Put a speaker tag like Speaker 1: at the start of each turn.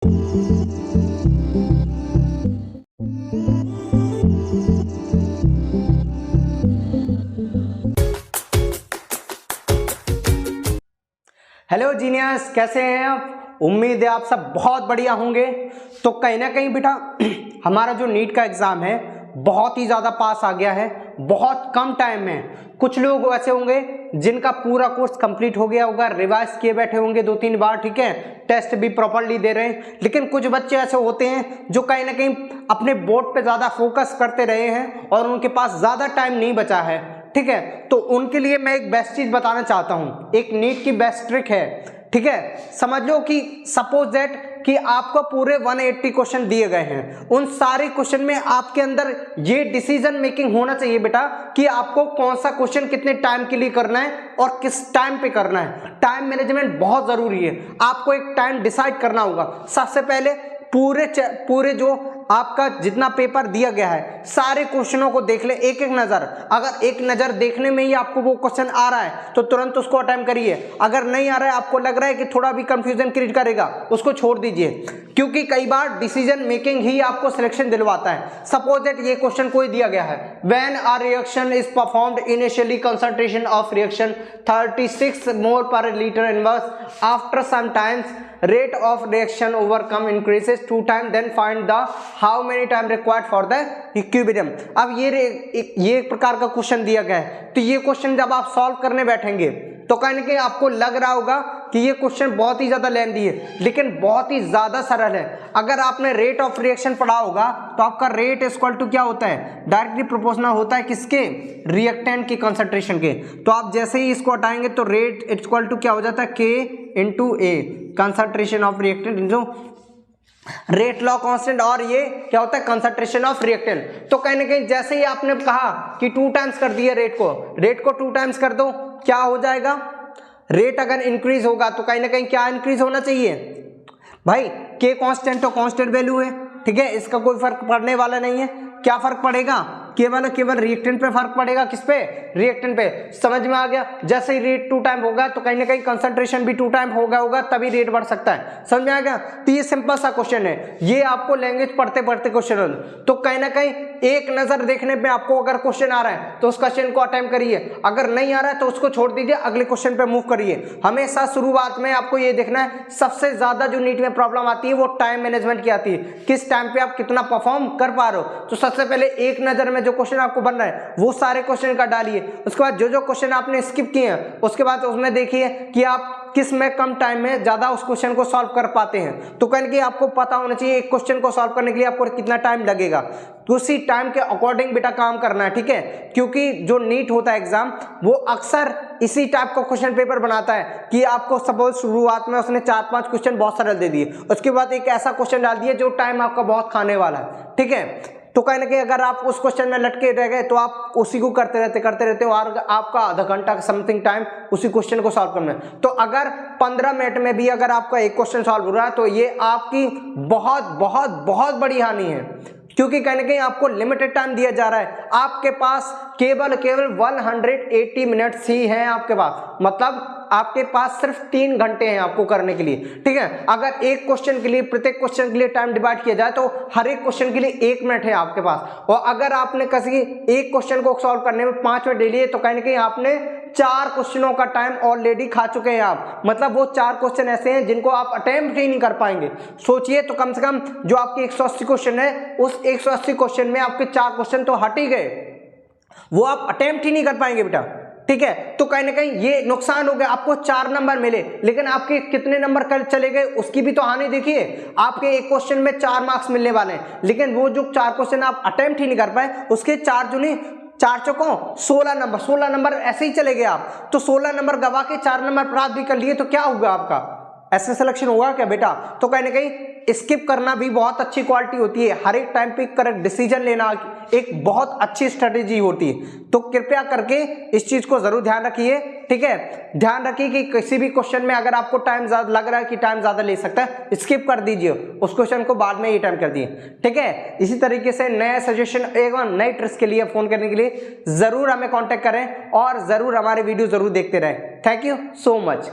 Speaker 1: Hello genius, कैसे हैं आप? उम्मीद है आप सब बहुत बढ़िया होंगे। तो कहीं ना कहीं बेटा हमारा जो नीट का एग्ज़ाम है बहुत ही ज़्यादा पास आ गया है, बहुत कम टाइम में। कुछ लोग ऐसे होंगे जिनका पूरा कोर्स कंप्लीट हो गया होगा, रिवाइज किए बैठे होंगे 2-3 बार, ठीक है, टेस्ट भी प्रॉपरली दे रहे हैं। लेकिन कुछ बच्चे ऐसे होते हैं जो कहीं ना कहीं अपने बोर्ड पे ज़्यादा फोकस करते रहे हैं और उनके पास ज़्यादा टाइम नहीं बचा है, ठीक है। तो उनके लिए मैं एक बेस्ट चीज़ बताना चाहता हूँ, एक नीट की बेस्ट ट्रिक है, ठीक है। समझ लो कि सपोज दैट कि आपको पूरे 180 क्वेश्चन दिए गए हैं, उन सारे क्वेश्चन में आपके अंदर ये डिसीजन मेकिंग होना चाहिए बेटा कि आपको कौन सा क्वेश्चन कितने टाइम के लिए करना है और किस टाइम पे करना है। टाइम मैनेजमेंट बहुत जरूरी है, आपको एक टाइम डिसाइड करना होगा। सबसे पहले पूरे जो आपका जितना पेपर दिया गया है सारे क्वेश्चनों को देख ले एक एक नज़र। अगर एक नज़र देखने में ही आपको वो क्वेश्चन आ रहा है तो तुरंत उसको अटेम्प्ट करिए। अगर नहीं आ रहा है, आपको लग रहा है कि थोड़ा भी कंफ्यूजन क्रिएट करेगा, उसको छोड़ दीजिए, क्योंकि कई बार डिसीजन मेकिंग ही आपको सिलेक्शन दिलवाता है। सपोज दैट ये क्वेश्चन कोई दिया गया है, when a reaction is performed initially concentration of reaction 36 mole पर litre inverse, after some times rate of reaction overcome increases 2 times, then find the how many time required for the equilibrium। अब ये एक प्रकार का question दिया गया है, तो ये क्वेश्चन जब आप सॉल्व करने बैठेंगे तो कहीं ना कहीं आपको लग रहा होगा कि ये क्वेश्चन बहुत ही ज़्यादा लेंथी है, लेकिन बहुत ही ज़्यादा सरल है। अगर आपने रेट ऑफ रिएक्शन पढ़ा होगा तो आपका रेट इक्वल टू क्या होता है, डायरेक्टली प्रोपोर्शनल होता है किसके, रिएक्टेंट की कंसंट्रेशन के। तो आप जैसे ही इसको हटाएंगे तो रेट इक्वल टू क्या हो जाता है, K into A, concentration of reactant into rate law constant, और ये क्या होता है, कंसंट्रेशन ऑफ रिएक्टेंट। तो कहीं ना कहीं जैसे ही आपने कहा कि 2 टाइम्स कर दिए रेट को 2 टाइम्स कर दो, क्या हो जाएगा, रेट अगर इंक्रीज होगा तो कहीं ना कहीं क्या इंक्रीज होना चाहिए भाई, के कांस्टेंट तो कांस्टेंट वैल्यू है, ठीक है, इसका कोई फर्क पड़ने वाला नहीं है। क्या फर्क पड़ेगा, केवल रिएक्टेंट पे फर्क पड़ेगा, किस पे, रिएक्टेंट पे। समझ में आ गया। जैसे ही रेट 2 टाइम होगा तो कहीं ना कहीं कंसंट्रेशन भी 2 टाइम होगा तभी रेट बढ़ सकता है। समझ में आ गया। तो ये सिंपल सा क्वेश्चन है, ये आपको लैंग्वेज पढ़ते पढ़ते क्वेश्चन। तो कहीं ना कहीं एक नजर देखने पे आपको अगर क्वेश्चन आ रहा है तो उस क्वेश्चन को अटेम्प्ट करिए, अगर नहीं आ रहा है तो उसको छोड़ दीजिए, अगले क्वेश्चन पे मूव करिए। हमेशा शुरुआत में आपको ये देखना है, सबसे ज्यादा जो नीट में प्रॉब्लम आती है वो टाइम मैनेजमेंट की आती है, किस टाइम पे आप कितना परफॉर्म कर पा रहे हो। तो सबसे पहले एक नजर में जो क्वेश्चन आपको बन रहा है वो सारे क्वेश्चन का डालिए, उसके बाद जो क्वेश्चन आपने स्किप किए हैं उसके बाद उसमें देखिए कि आप किस में कम टाइम में ज्यादा उस क्वेश्चन को सॉल्व कर पाते हैं। तो कहीं कि आपको पता होना चाहिए एक क्वेश्चन को सॉल्व करने के लिए आपको कितना टाइम लगेगा, तो उसी टाइम के अकॉर्डिंग बेटा काम करना है, ठीक है। क्योंकि जो नीट होता है एग्जाम वो अक्सर इसी टाइप का क्वेश्चन पेपर बनाता है कि आपको सपोज शुरुआत में उसने 4-5 क्वेश्चन बहुत सरल दे दिए, उसके बाद एक ऐसा क्वेश्चन डाल दिया जो टाइम आपका बहुत खाने वाला है, ठीक है। तो कहीं ना कहीं अगर आप उस क्वेश्चन में लटके रह गए तो आप उसी को करते रहते हो और आपका आधा घंटा का समथिंग टाइम उसी क्वेश्चन को सॉल्व करना है। तो अगर 15 मिनट में भी अगर आपका एक क्वेश्चन सॉल्व हो रहा है तो ये आपकी बहुत बहुत बहुत बड़ी हानि है, क्योंकि कहीं ना कहीं आपको लिमिटेड टाइम दिया जा रहा है। आपके पास केवल 180 मिनट्स ही हैं आपके पास, मतलब आपके पास सिर्फ 3 घंटे हैं आपको करने के लिए, ठीक है। अगर एक क्वेश्चन के लिए, प्रत्येक क्वेश्चन के लिए टाइम डिवाइड किया जाए तो हर एक क्वेश्चन के लिए 1 मिनट है आपके पास, और अगर आपने किसी एक क्वेश्चन को सॉल्व करने में 5 मिनट ले लिए तो कहीं ना कहीं आपने 4 क्वेश्चनों का टाइम ऑलरेडी खा चुके हैं आप। मतलब वो 4 क्वेश्चन ऐसे हैं जिनको आप अटेम्प्ट ही नहीं कर पाएंगे। सोचिए, तो कम से कम जो आपके 180 क्वेश्चन है उस 180 क्वेश्चन में आपके 4 क्वेश्चन तो हट ही गए, वो आप अटेम्प्ट ही नहीं कर पाएंगे बेटा, ठीक है। तो कहीं ना कहीं ये नुकसान हो गया, आपको 4 नंबर मिले लेकिन आपके कितने नंबर कल चले गए उसकी भी तो हानि देखिए। आपके एक क्वेश्चन में 4 मार्क्स मिलने वाले हैं, लेकिन वो जो 4 क्वेश्चन आप अटेम्प्ट ही नहीं कर पाए उसके 4 जो नहीं 4 चौकों 16 नंबर ऐसे ही चले गए आप। तो 16 नंबर गवा के 4 नंबर प्राप्त भी कर लिए तो क्या होगा आपका, ऐसे सिलेक्शन होगा क्या बेटा। तो कहीं ना कहीं स्किप करना भी बहुत अच्छी क्वालिटी होती है, हर एक टाइम पे करेक्ट डिसीजन लेना एक बहुत अच्छी स्ट्रेटेजी होती है। तो कृपया करके इस चीज को जरूर ध्यान रखिए, ठीक है। ध्यान रखिए कि किसी भी क्वेश्चन में अगर आपको टाइम ज्यादा लग रहा है कि टाइम ज्यादा ले सकता है, स्किप कर दीजिए उस क्वेश्चन को, बाद में ये टाइम कर दिए, ठीक है। इसी तरीके से नए सजेशन एवं नए ट्रिक्स के लिए फोन करने के लिए जरूर हमें कॉन्टेक्ट करें और जरूर हमारे वीडियो जरूर देखते रहें। Thank you so much.